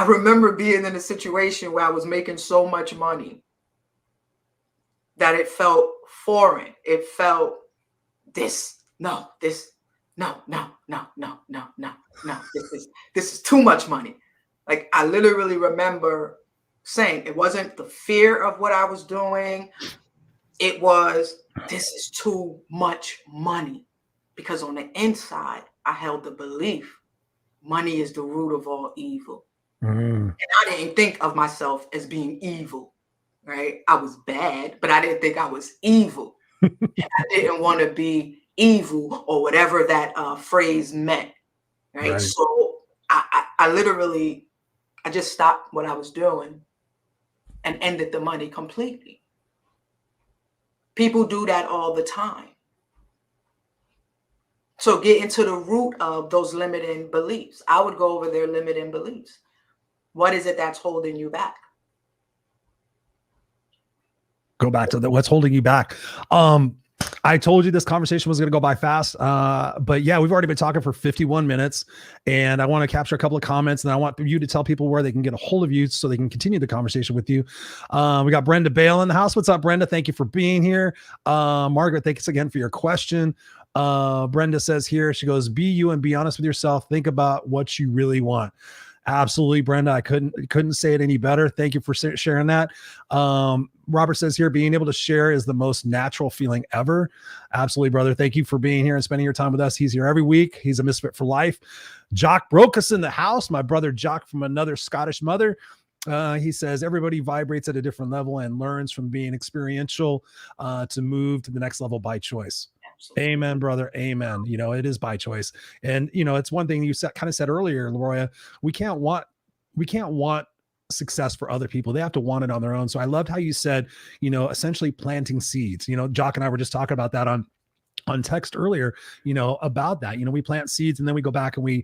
remember being in a situation where I was making so much money that it felt foreign. It felt this is too much money. Like, I literally remember saying, it wasn't the fear of what I was doing. It was, this is too much money. Because on the inside, I held the belief, money is the root of all evil. And I didn't think of myself as being evil, right? I was bad, but I didn't think I was evil. And I didn't want to be evil, or whatever that phrase meant, right? So I literally, I just stopped what I was doing and ended the money completely. People do that all the time. So get into the root of those limiting beliefs. I would go over their limiting beliefs. What is it that's holding you back? Go back to what's holding you back. I told you this conversation was going to go by fast, but yeah, we've already been talking for 51 minutes, and I want to capture a couple of comments, and I want you to tell people where they can get a hold of you so they can continue the conversation with you. We got Brenda Bale in the house. What's up, Brenda? Thank you for being here. Margaret, thanks again for your question. Brenda says here, she goes, be you and be honest with yourself. Think about what you really want. Absolutely, Brenda. I couldn't say it any better. Thank you for sharing that. Robert says here, being able to share is the most natural feeling ever. Absolutely, brother. Thank you for being here and spending your time with us. He's here every week. He's a misfit for life. Jock Brokus in the house. My brother Jock from another Scottish mother. He says everybody vibrates at a different level and learns from being experiential to move to the next level by choice. Absolutely. Amen, brother. Amen. You know, it is by choice. And, you know, it's one thing you kind of said earlier, Leroya, we can't want success for other people. They have to want it on their own. So I loved how you said, you know, essentially planting seeds. You know, Jock and I were just talking about that on text earlier, you know, about that. You know, we plant seeds and then we go back and we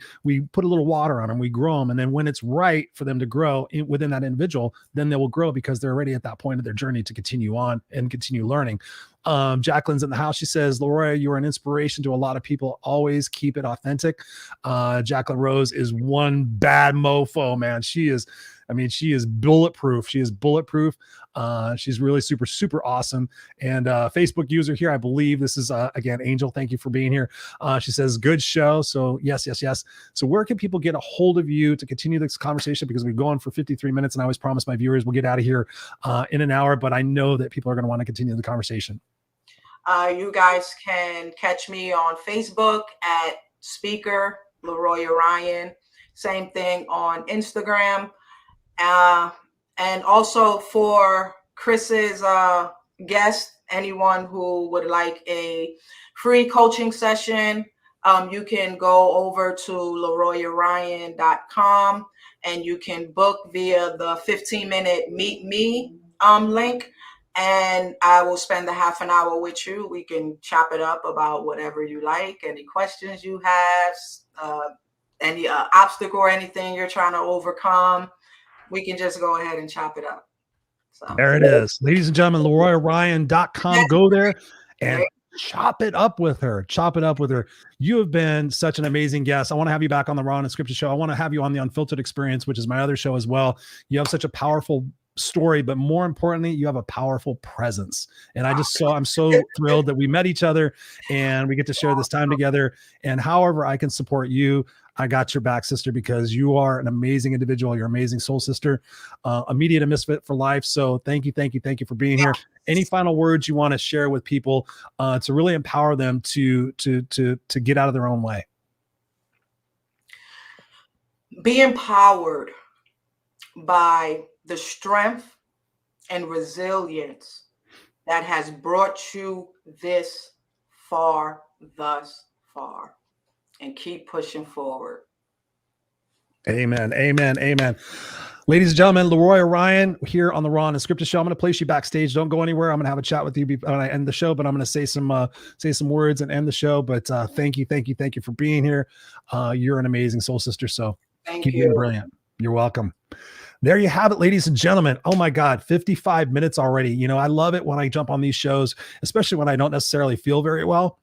put a little water on them, we grow them. And then when it's right for them to grow within that individual, then they will grow because they're already at that point of their journey to continue on and continue learning. Jacqueline's in the house. She says, Leroya, you're an inspiration to a lot of people. Always keep it authentic. Jacqueline Rose is one bad mofo, man. She is bulletproof. She is bulletproof. She's really super, super awesome. And Facebook user here, I believe this is, again, Angel. Thank you for being here. She says, good show. So yes. So where can people get a hold of you to continue this conversation? Because we've gone for 53 minutes and I always promise my viewers we'll get out of here in an hour, but I know that people are going to want to continue the conversation. You guys can catch me on Facebook at Speaker Leroya Ryan. Same thing on Instagram. And also for Chris's guest, anyone who would like a free coaching session, you can go over to LeroyaRyan.com and you can book via the 15-minute Meet Me link. And I will spend the half an hour with you. We can chop it up about whatever you like, any questions you have, any obstacle or anything you're trying to overcome. We can just go ahead and chop it up. So there it is. Ladies and gentlemen, LeroyaRyan.com. Go there and chop it up with her. Chop it up with her. You have been such an amazing guest. I want to have you back on the Raw&Unscripted show. I want to have you on the Unfiltered Experience, which is my other show as well. You have such a powerful story, but more importantly, you have a powerful presence. And I'm so thrilled that we met each other and we get to share this time together. And however I can support you, I got your back, sister, because you are an amazing individual. You're an amazing soul sister, immediate and misfit for life. So thank you for being here. Any final words you want to share with people to really empower them to get out of their own way? Be empowered by the strength and resilience that has brought you this far, thus far, and keep pushing forward. Amen. Amen. Amen. Ladies and gentlemen, Leroya Ryan here on the Raw and Unscripted show. I'm going to place you backstage. Don't go anywhere. I'm going to have a chat with you when I end the show, but I'm going to say some words and end the show. But thank you for being here. You're an amazing soul sister. So keep being brilliant. You're welcome. There you have it, ladies and gentlemen. Oh my God, 55 minutes already. You know, I love it when I jump on these shows, especially when I don't necessarily feel very well.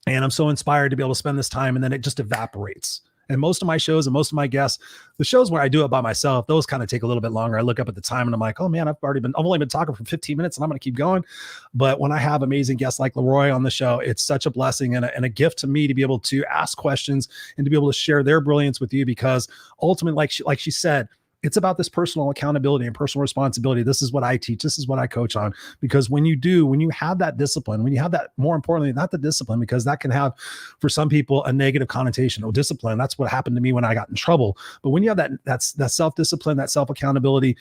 And I'm so inspired to be able to spend this time, and then it just evaporates. And most of my shows and most of my guests, the shows where I do it by myself, those kind of take a little bit longer. I look up at the time and I'm like, oh man, I've only been talking for 15 minutes and I'm going to keep going. But when I have amazing guests like Leroy on the show, it's such a blessing and a gift to me to be able to ask questions and to be able to share their brilliance with you, because ultimately, like she said, it's about this personal accountability and personal responsibility. This is what I teach. This is what I coach on. Because when you have that discipline, when you have that, more importantly, not the discipline, because that can have for some people a negative connotation. Oh, discipline. That's what happened to me when I got in trouble. But when you have that self-discipline, that self-accountability,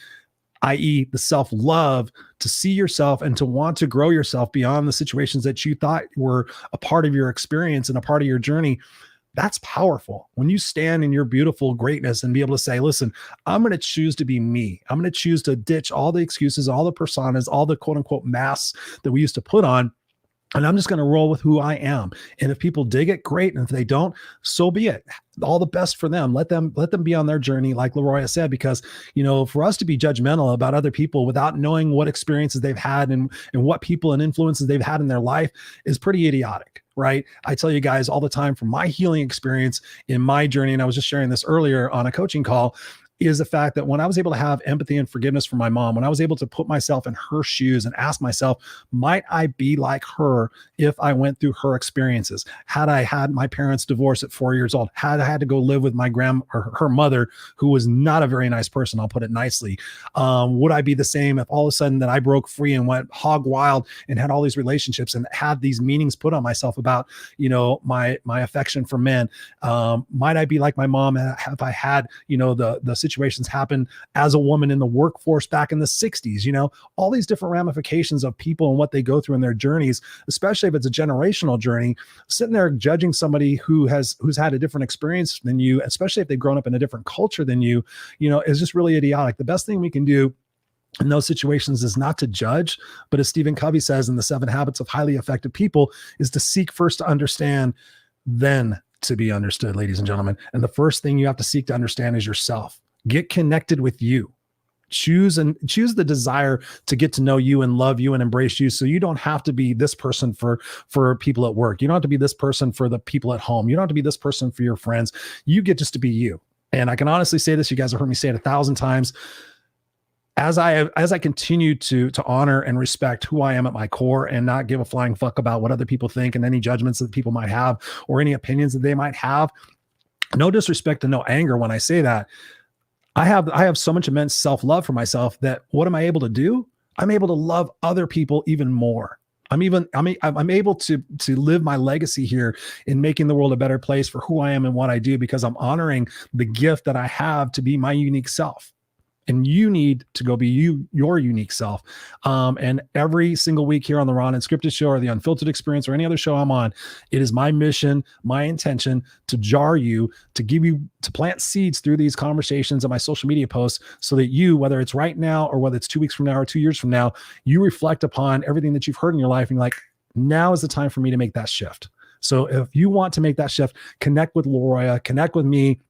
i.e. the self-love, to see yourself and to want to grow yourself beyond the situations that you thought were a part of your experience and a part of your journey, that's powerful. When you stand in your beautiful greatness and be able to say, listen, I'm going to choose to be me. I'm going to choose to ditch all the excuses, all the personas, all the quote unquote masks that we used to put on. And I'm just going to roll with who I am. And if people dig it, great. And if they don't, so be it. All the best for them. Let them be on their journey, like Leroya said, because, you know, for us to be judgmental about other people without knowing what experiences they've had and what people and influences they've had in their life is pretty idiotic, right? I tell you guys all the time from my healing experience in my journey, and I was just sharing this earlier on a coaching call, is the fact that when I was able to have empathy and forgiveness for my mom, when I was able to put myself in her shoes and ask myself, might I be like her if I went through her experiences? Had I had my parents divorce at 4 years old? Had I had to go live with my her mother, who was not a very nice person, I'll put it nicely. Would I be the same if all of a sudden that I broke free and went hog wild and had all these relationships and had these meanings put on myself about, you know, my affection for men? Might I be like my mom if I had, you know, the situations happen as a woman in the workforce back in the 60s, you know, all these different ramifications of people and what they go through in their journeys, especially if it's a generational journey. Sitting there judging somebody who's had a different experience than you, especially if they've grown up in a different culture than you, you know, is just really idiotic. The best thing we can do in those situations is not to judge, but as Stephen Covey says in the 7 Habits of Highly Effective People, is to seek first to understand, then to be understood, ladies and gentlemen. And the first thing you have to seek to understand is yourself. Get connected with you. Choose the desire to get to know you and love you and embrace you, so you don't have to be this person for people at work. You don't have to be this person for the people at home. You don't have to be this person for your friends. You get just to be you. And I can honestly say this, you guys have heard me say it 1,000 times. As I continue to honor and respect who I am at my core and not give a flying fuck about what other people think and any judgments that people might have or any opinions that they might have, no disrespect and no anger when I say that, I have so much immense self-love for myself that what am I able to do? I'm able to love other people even more. I'm able to live my legacy here in making the world a better place for who I am and what I do, because I'm honoring the gift that I have to be my unique self. And you need to go be your unique self. And every single week here on the Raw and Unscripted show or the Unfiltered Experience or any other show I'm on, it is my mission, my intention to jar you, to plant seeds through these conversations and my social media posts, so that you, whether it's right now or whether it's 2 weeks from now or 2 years from now, you reflect upon everything that you've heard in your life and you're like, now is the time for me to make that shift. So if you want to make that shift, connect with Leroya, connect with me.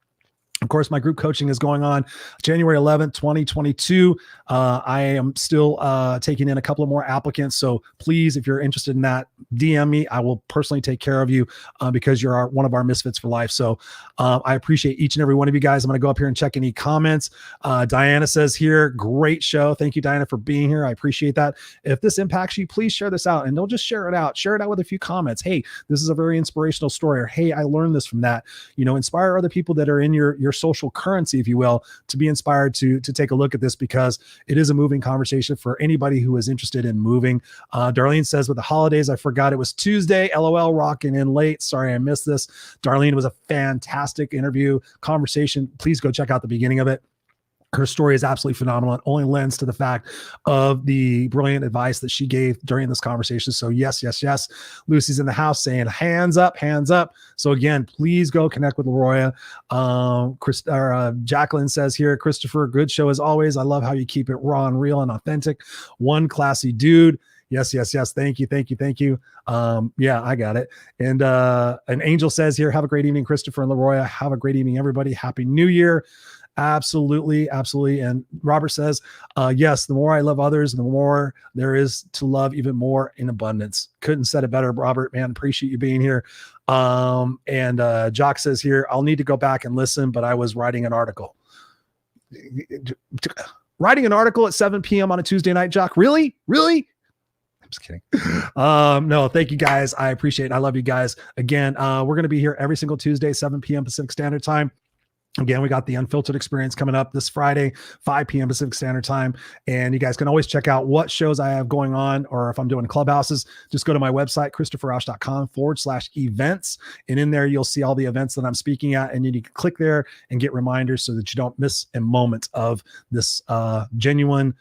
Of course, my group coaching is going on January 11th, 2022. I am still taking in a couple of more applicants. So please, if you're interested in that, DM me. I will personally take care of you because you're one of our misfits for life. So I appreciate each and every one of you guys. I'm going to go up here and check any comments. Diana says here, great show. Thank you, Diana, for being here. I appreciate that. If this impacts you, please share this out, and don't just share it out. Share it out with a few comments. Hey, this is a very inspirational story. Or, hey, I learned this from that. You know, inspire other people that are in your social currency, if you will, to be inspired to take a look at this, because it is a moving conversation for anybody who is interested in moving. Darlene says, with the holidays, I forgot it was Tuesday. LOL, rocking in late. Sorry I missed this. Darlene, was a fantastic interview conversation. Please go check out the beginning of it. Her story is absolutely phenomenal. It only lends to the fact of the brilliant advice that she gave during this conversation. So yes, yes, yes. Lucy's in the house saying hands up, hands up. So again, please go connect with Leroya. Jacqueline says here, Christopher, good show as always. I love how you keep it raw and real and authentic. One classy dude. Yes, yes, yes. Thank you, thank you, thank you. Yeah, I got it. And an Angel says here, have a great evening, Christopher and Leroya. Have a great evening, everybody. Happy New Year. Absolutely, absolutely. And Robert says, yes, the more I love others, the more there is to love even more in abundance. Couldn't said it better, Robert, man. Appreciate you being here. And Jock says here, I'll need to go back and listen, but I was writing an article. Writing an article at 7 p.m. on a Tuesday night, Jock? Really? Really? I'm just kidding. No, thank you guys. I appreciate it. I love you guys. Again, we're going to be here every single Tuesday, 7 p.m. Pacific Standard Time. Again, we got the Unfiltered Experience coming up this Friday, 5 p.m. Pacific Standard Time. And you guys can always check out what shows I have going on, or if I'm doing clubhouses, just go to my website, ChristopherRausch.com/events. And in there, you'll see all the events that I'm speaking at. And you can click there and get reminders so that you don't miss a moment of this genuine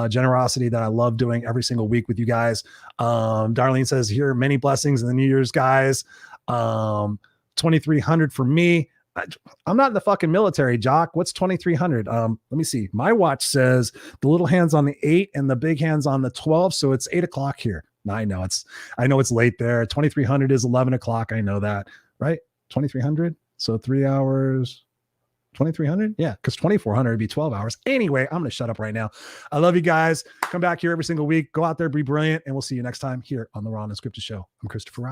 generosity that I love doing every single week with you guys. Darlene says here, many blessings in the New Year's, guys. 2,300 for me. I'm not in the fucking military, Jock. What's 2,300? Let me see. My watch says the little hand's on the 8 and the big hand's on the 12. So it's 8 o'clock here. I know it's late there. 2,300 is 11 o'clock. I know that, right? 2,300. So 3 hours, 2,300. Yeah. Cause 2,400 would be 12 hours. Anyway, I'm going to shut up right now. I love you guys. Come back here every single week. Go out there, be brilliant. And we'll see you next time here on the Raw and Unscripted show. I'm Christopher Rausch.